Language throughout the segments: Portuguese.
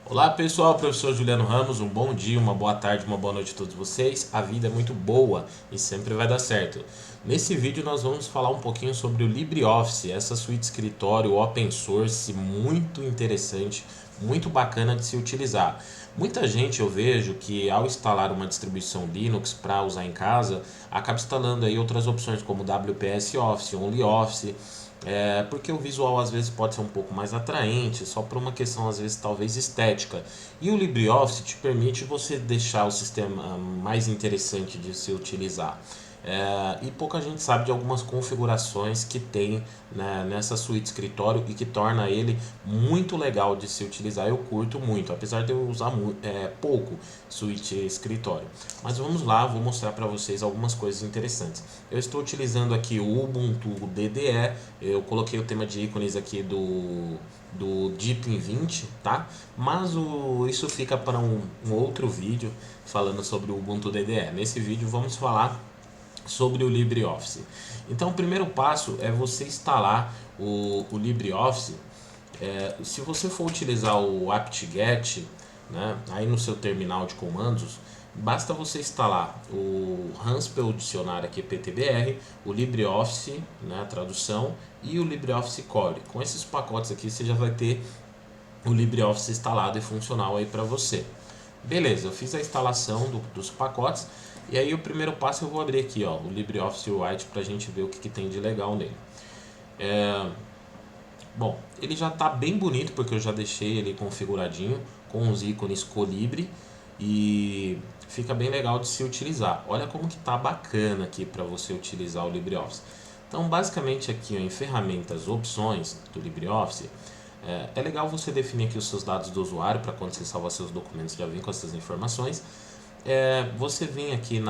Olá pessoal, professor Juliano Ramos, um bom dia, uma boa tarde, uma boa noite a todos vocês. A vida é muito boa e sempre vai dar certo. Nesse vídeo nós vamos falar um pouquinho sobre o LibreOffice, essa suíte escritório open source muito interessante, muito bacana de se utilizar. Muita gente eu vejo que ao instalar uma distribuição Linux para usar em casa, acaba instalando aí outras opções como WPS Office, OnlyOffice, porque o visual às vezes pode ser um pouco mais atraente, só por uma questão às vezes talvez estética. E o LibreOffice te permite você deixar o sistema mais interessante de se utilizar. E pouca gente sabe de algumas configurações que tem, né, nessa suíte escritório e que torna ele muito legal de se utilizar. Eu curto muito, apesar de eu usar pouco suíte escritório. Mas vamos lá, vou mostrar para vocês algumas coisas interessantes. Eu estou utilizando aqui o Ubuntu DDE, eu coloquei o tema de ícones aqui do Deepin 20, tá? Mas isso fica para um outro vídeo falando sobre o Ubuntu DDE. Nesse vídeo vamos falar sobre o LibreOffice. Então o primeiro passo é você instalar o LibreOffice. Se você for utilizar o apt-get, né, aí no seu terminal de comandos, basta você instalar o Haspel Dicionário aqui PTBR, o LibreOffice, né, a tradução, e o LibreOffice Core. Com esses pacotes aqui você já vai ter o LibreOffice instalado e funcional aí para você. Beleza, eu fiz a instalação dos pacotes e aí o primeiro passo eu vou abrir aqui, ó, o LibreOffice Write para a gente ver o que tem de legal nele. Bom, ele já está bem bonito porque eu já deixei ele configuradinho com os ícones Colibri e fica bem legal de se utilizar. Olha como que tá bacana aqui para você utilizar o LibreOffice. Então, basicamente aqui ó, em ferramentas, opções do LibreOffice, é legal você definir aqui os seus dados do usuário para quando você salvar seus documentos já vem com essas informações. Você vem aqui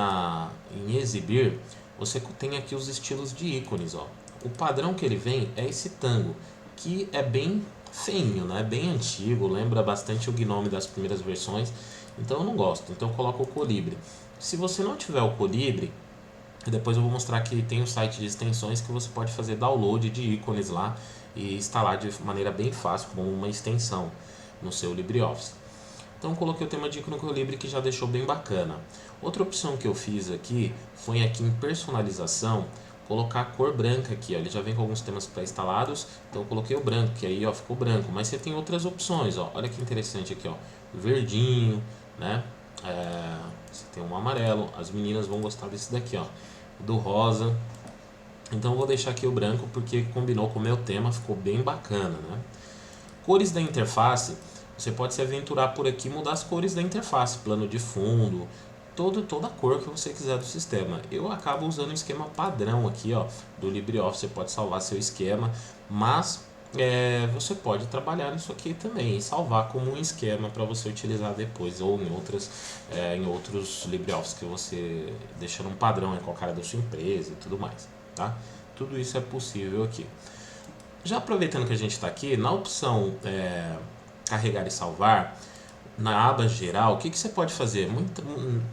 em exibir, você tem aqui os estilos de ícones, ó. O padrão que ele vem é esse Tango, que é bem feinho, né? Bem antigo, lembra bastante o Gnome das primeiras versões, então eu não gosto, então eu coloco o Colibri. Se você não tiver o Colibri, depois eu vou mostrar que tem um site de extensões que você pode fazer download de ícones lá e instalar de maneira bem fácil como uma extensão no seu LibreOffice. Então coloquei o tema de ícone Colibri que já deixou bem bacana. Outra opção que eu fiz aqui foi aqui em personalização colocar a cor branca aqui, ó. Ele já vem com alguns temas pré-instalados, então eu coloquei o branco, que aí ó, ficou branco, mas você tem outras opções, ó. Olha que interessante aqui, ó, verdinho, né? Você tem um amarelo, as meninas vão gostar desse daqui, ó, do rosa. Então eu vou deixar aqui o branco porque combinou com o meu tema, ficou bem bacana, né? Cores da interface, você pode se aventurar por aqui e mudar as cores da interface, plano de fundo, toda a cor que você quiser do sistema. Eu acabo usando o esquema padrão aqui, ó, do LibreOffice. Você pode salvar seu esquema, mas você pode trabalhar nisso aqui também e salvar como um esquema para você utilizar depois ou em outros LibreOffice que você deixando um padrão com a cara da sua empresa e tudo mais, tá? Tudo isso é possível aqui. Já aproveitando que a gente está aqui, na opção carregar e salvar, na aba geral, o que você pode fazer?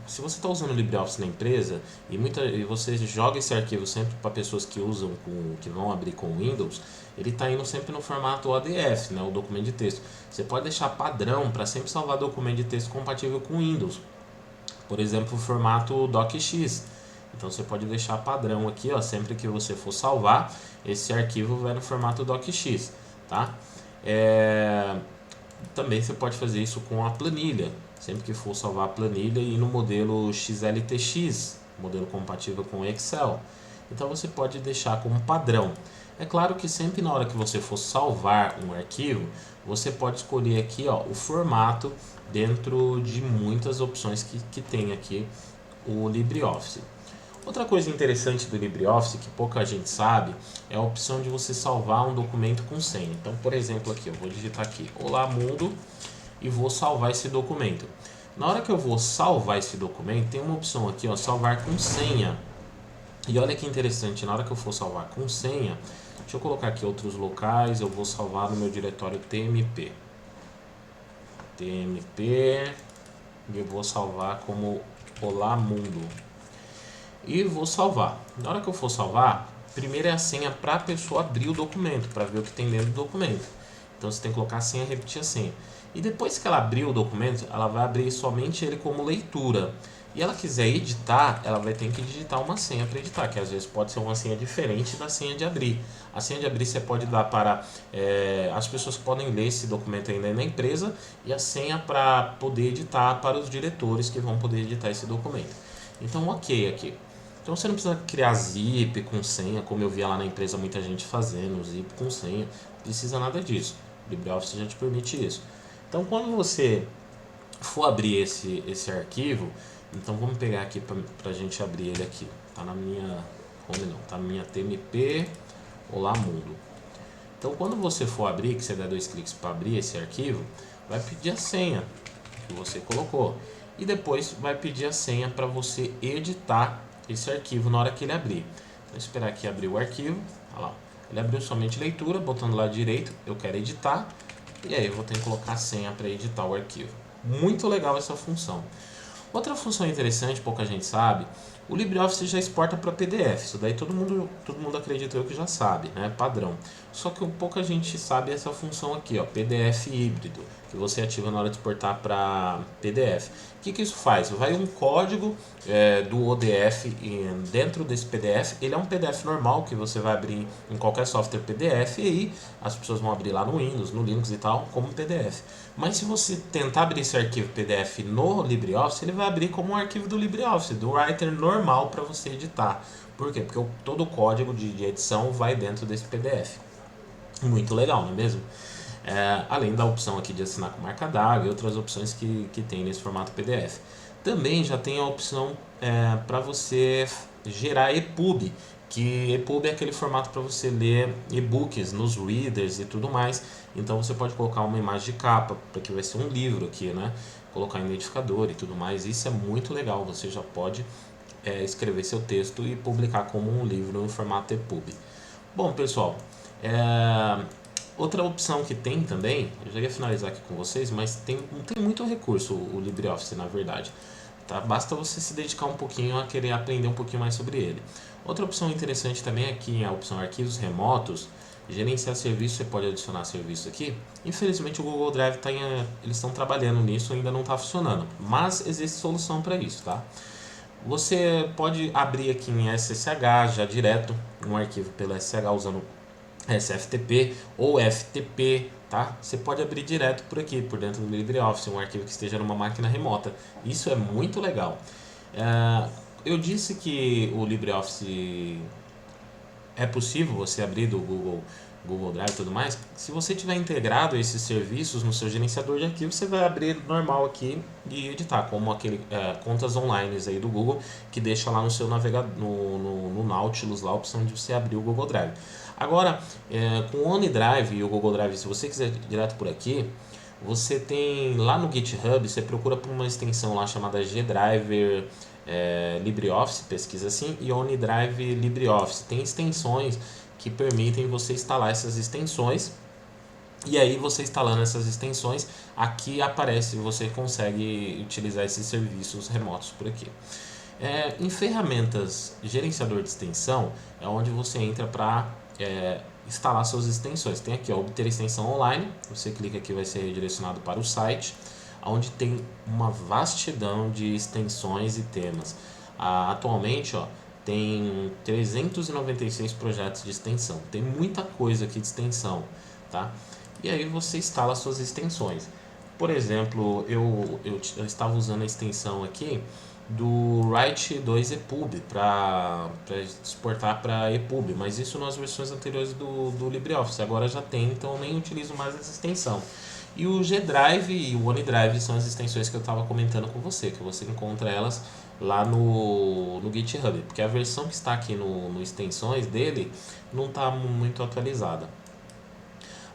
Se você está usando o LibreOffice na empresa e você joga esse arquivo sempre para pessoas que usam que vão abrir com Windows, ele está indo sempre no formato ODF, né, o documento de texto. Você pode deixar padrão para sempre salvar documento de texto compatível com Windows. Por exemplo, o formato DocX. Então você pode deixar padrão aqui, ó, sempre que você for salvar, esse arquivo vai no formato DocX, tá? Também você pode fazer isso com a planilha, sempre que for salvar a planilha e no modelo XLTX, modelo compatível com Excel. Então você pode deixar como padrão. É claro que sempre na hora que você for salvar um arquivo, você pode escolher aqui ó, o formato dentro de muitas opções que tem aqui o LibreOffice. Outra coisa interessante do LibreOffice que pouca gente sabe é a opção de você salvar um documento com senha. Então, por exemplo, aqui eu vou digitar aqui Olá Mundo e vou salvar esse documento. Na hora que eu vou salvar esse documento, tem uma opção aqui, ó, salvar com senha. E olha que interessante, na hora que eu for salvar com senha, deixa eu colocar aqui outros locais, eu vou salvar no meu diretório TMP. TMP e eu vou salvar como Olá Mundo. E vou salvar. Na hora que eu for salvar, primeiro é a senha para a pessoa abrir o documento, para ver o que tem dentro do documento. Então você tem que colocar a senha e repetir a senha. E depois que ela abrir o documento, ela vai abrir somente ele como leitura. E ela quiser editar, ela vai ter que digitar uma senha para editar, que às vezes pode ser uma senha diferente da senha de abrir. A senha de abrir você pode dar para as pessoas que podem ler esse documento ainda na empresa, e a senha para poder editar para os diretores que vão poder editar esse documento. Então, ok aqui. Então você não precisa criar zip com senha, como eu via lá na empresa muita gente fazendo, zip com senha. Não precisa nada disso. O LibreOffice já te permite isso. Então quando você for abrir esse arquivo, então vamos pegar aqui para a gente abrir ele aqui. Tá na minha home não, tá na minha TMP Olá Mundo. Então quando você for abrir, que você der 2 cliques para abrir esse arquivo, vai pedir a senha que você colocou. E depois vai pedir a senha para você editar esse arquivo na hora que ele abrir. Vou esperar aqui abrir o arquivo. Olha lá. Ele abriu somente leitura, botando lá direito, eu quero editar. E aí eu vou ter que colocar a senha para editar o arquivo. Muito legal essa função. Outra função interessante, pouca gente sabe, o LibreOffice já exporta para PDF. Isso daí todo mundo acredita eu que já sabe, né? Padrão. Só que pouca gente sabe essa função aqui, ó, PDF híbrido, que você ativa na hora de exportar para PDF. O que isso faz? Vai um código do ODF dentro desse PDF. Ele é um PDF normal que você vai abrir em qualquer software PDF, e aí as pessoas vão abrir lá no Windows, no Linux e tal, como PDF. Mas se você tentar abrir esse arquivo PDF no LibreOffice, ele vai abrir como um arquivo do LibreOffice, do Writer normal para você editar. Por quê? Porque todo o código de edição vai dentro desse PDF. Muito legal, não é mesmo? Além da opção aqui de assinar com marca d'água e outras opções que tem nesse formato PDF. Também já tem a opção para você gerar EPUB, que EPUB é aquele formato para você ler e-books nos readers e tudo mais. Então você pode colocar uma imagem de capa, porque vai ser um livro aqui, né? Colocar identificador e tudo mais. Isso é muito legal, você já pode escrever seu texto e publicar como um livro no formato EPUB. Bom, pessoal, outra opção que tem também, eu já ia finalizar aqui com vocês, mas não tem muito recurso o LibreOffice, na verdade. Tá? Basta você se dedicar um pouquinho a querer aprender um pouquinho mais sobre ele. Outra opção interessante também aqui é a opção Arquivos Remotos. Gerenciar serviço, você pode adicionar serviço aqui. Infelizmente o Google Drive eles estão trabalhando nisso, ainda não está funcionando. Mas existe solução para isso, tá? Você pode abrir aqui em SSH já direto, um arquivo pelo SSH usando SFTP ou FTP, tá? Você pode abrir direto por aqui, por dentro do LibreOffice, um arquivo que esteja numa máquina remota. Isso é muito legal. Eu disse que o LibreOffice é possível você abrir do Google Drive e tudo mais. Se você tiver integrado esses serviços no seu gerenciador de arquivos, você vai abrir normal aqui e editar, como aquele contas online aí do Google, que deixa lá no seu navegador, no Nautilus, lá a opção de você abrir o Google Drive. Agora, com o OneDrive e o Google Drive, se você quiser direto por aqui, você tem lá no GitHub, você procura por uma extensão lá chamada Gdriver LibreOffice, pesquisa assim, e OneDrive LibreOffice. Tem extensões que permitem você instalar essas extensões, e aí você instalando essas extensões, aqui aparece, você consegue utilizar esses serviços remotos por aqui. Em ferramentas gerenciador de extensão é onde você entra para instalar suas extensões. Tem aqui, ó, obter extensão online, você clica aqui, vai ser redirecionado para o site, onde tem uma vastidão de extensões e temas. Atualmente, ó, tem 396 projetos de extensão, tem muita coisa aqui de extensão, tá? E aí você instala suas extensões. Por exemplo, eu estava usando a extensão aqui do Write 2 EPUB para exportar para EPUB, mas isso nas versões anteriores do LibreOffice. Agora já tem, então eu nem utilizo mais essa extensão. E o Gdrive e o OneDrive são as extensões que eu estava comentando com você, que você encontra elas lá no GitHub, porque a versão que está aqui no extensões dele não está muito atualizada.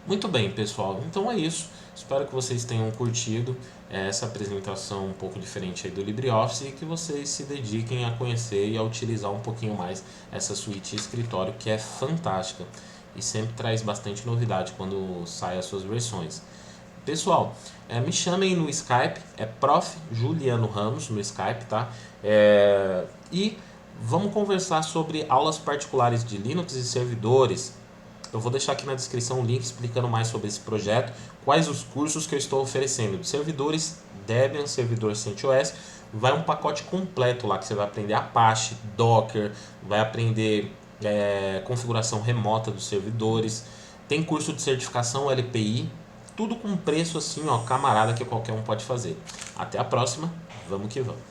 Muito bem, pessoal, então é isso. Espero que vocês tenham curtido essa apresentação um pouco diferente aí do LibreOffice e que vocês se dediquem a conhecer e a utilizar um pouquinho mais essa suíte escritório, que é fantástica e sempre traz bastante novidade quando saem as suas versões. Pessoal, me chamem no Skype, Prof. Juliano Ramos no Skype, tá? E vamos conversar sobre aulas particulares de Linux e servidores. eu vou deixar aqui na descrição um link explicando mais sobre esse projeto, quais os cursos que eu estou oferecendo de servidores Debian, servidor CentOS. Vai um pacote completo lá que você vai aprender Apache, Docker, vai aprender configuração remota dos servidores. Tem curso de certificação LPI, tudo com preço assim, ó, camarada, que qualquer um pode fazer. Até a próxima, vamos que vamos.